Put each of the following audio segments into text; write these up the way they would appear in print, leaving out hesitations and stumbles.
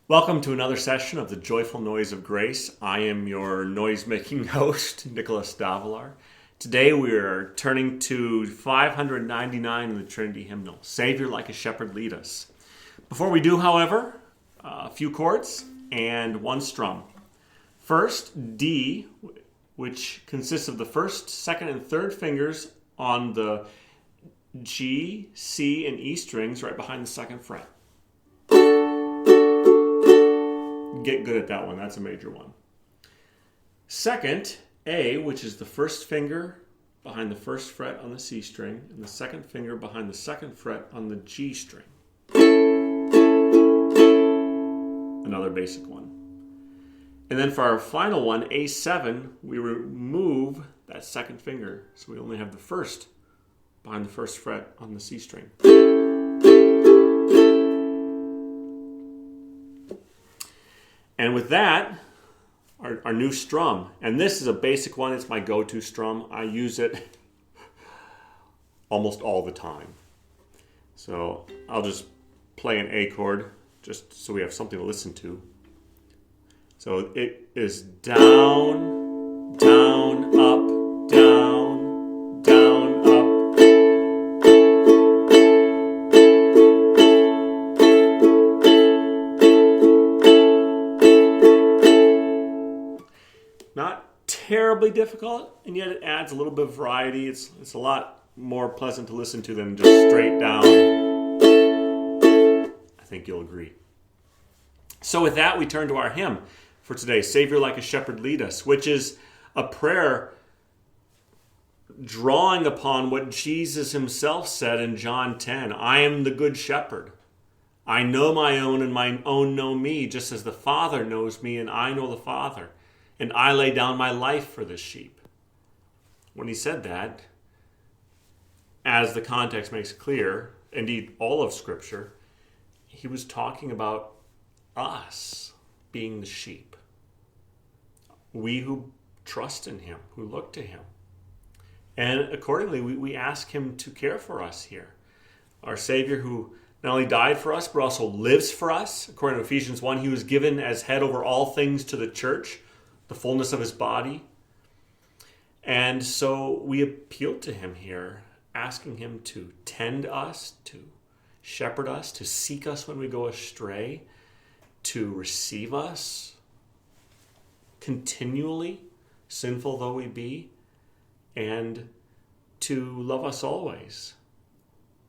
Welcome to another session of the Joyful Noise of Grace. I am your noise-making host, Nicholas Davalar. Today we are turning to 599 in the Trinity Hymnal, Savior like a shepherd lead us. Before we do, however, a few chords and one strum. First, D, which consists of the first, second, and third fingers on the G, C, and E strings right behind the second fret. Get good at that one. That's a major one. Second, A, which is the first finger behind the first fret on the C string and the second finger behind the second fret on the G string. Another basic one. And then for our final one, A7, we remove that second finger. So we only have the first behind the first fret on the C string. And with that, our new strum. And this is a basic one. It's my go-to strum. I use it almost all the time. So I'll just play an A chord just so we have something to listen to. So it is down, down, up, down, down, up. Not terribly difficult, and yet it adds a little bit of variety. It's a lot more pleasant to listen to than just straight down. I think you'll agree. So with that, we turn to our hymn for today, Savior like a shepherd lead us, which is a prayer drawing upon what Jesus himself said in John 10. I am the good shepherd. I know my own and my own know me, just as the Father knows me and I know the Father. And I lay down my life for the sheep. When he said that, as the context makes clear, indeed all of Scripture, he was talking about us being the sheep. We who trust in him, who look to him. And accordingly, we ask him to care for us here. Our Savior who not only died for us, but also lives for us. According to Ephesians 1, he was given as head over all things to the church, the fullness of his body. And so we appeal to him here, asking him to tend us, to shepherd us, to seek us when we go astray, to receive us continually, sinful though we be, and to love us always.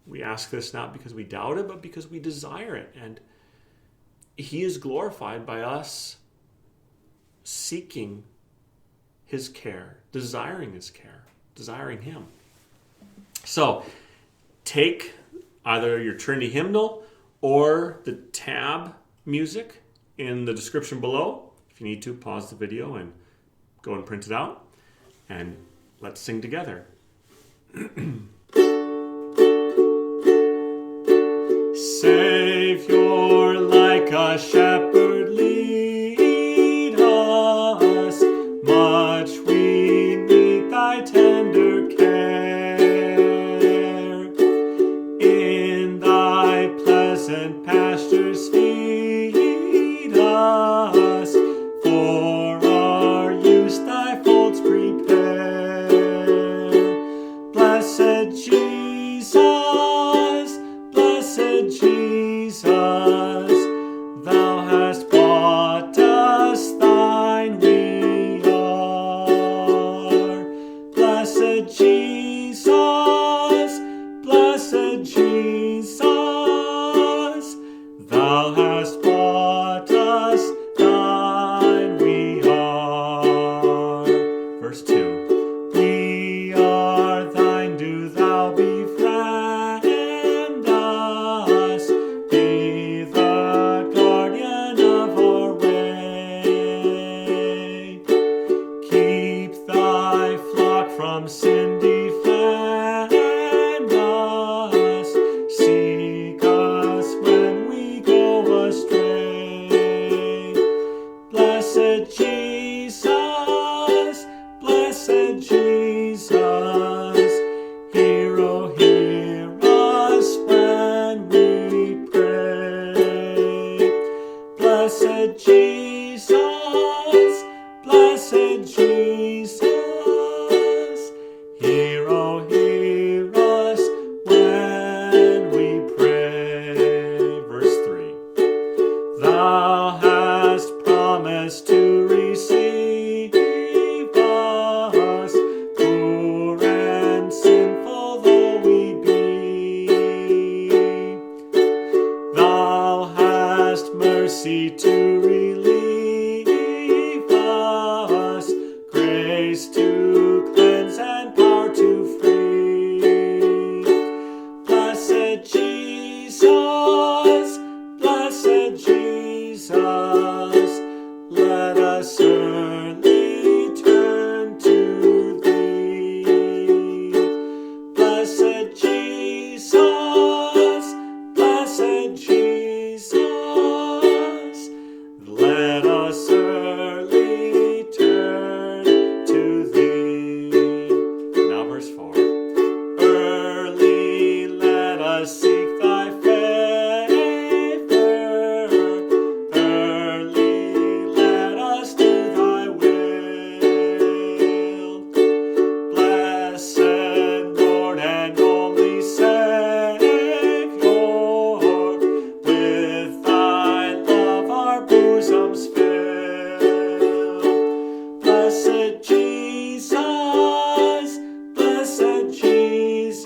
We ask this not because we doubt it, but because we desire it. And he is glorified by us seeking his care, desiring his care, desiring him. So take either your Trinity hymnal or the tab music in the description below. If you need to, pause the video and go and print it out. And let's sing together. Savior like a shepherd lead us, much we need thy tender care. In thy pleasant pastures feed us, for our use thy folds prepare. Blessed Jesus, blessed Jesus, thou us seek thy favor. Early let us do thy will. Blessed Lord and only Savior, with thy love our bosoms fill. Blessed Jesus, blessed Jesus,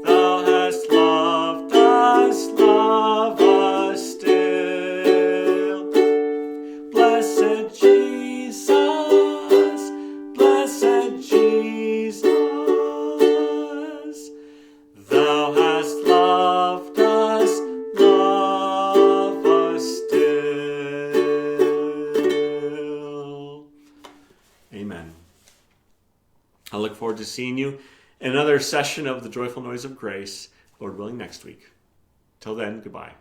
thou hast loved us, love us still. Blessed Jesus, blessed Jesus, thou hast loved us, love us still. Amen. I look forward to seeing you in another session of the Joyful Noise of Grace, Lord willing, next week. Till then, goodbye.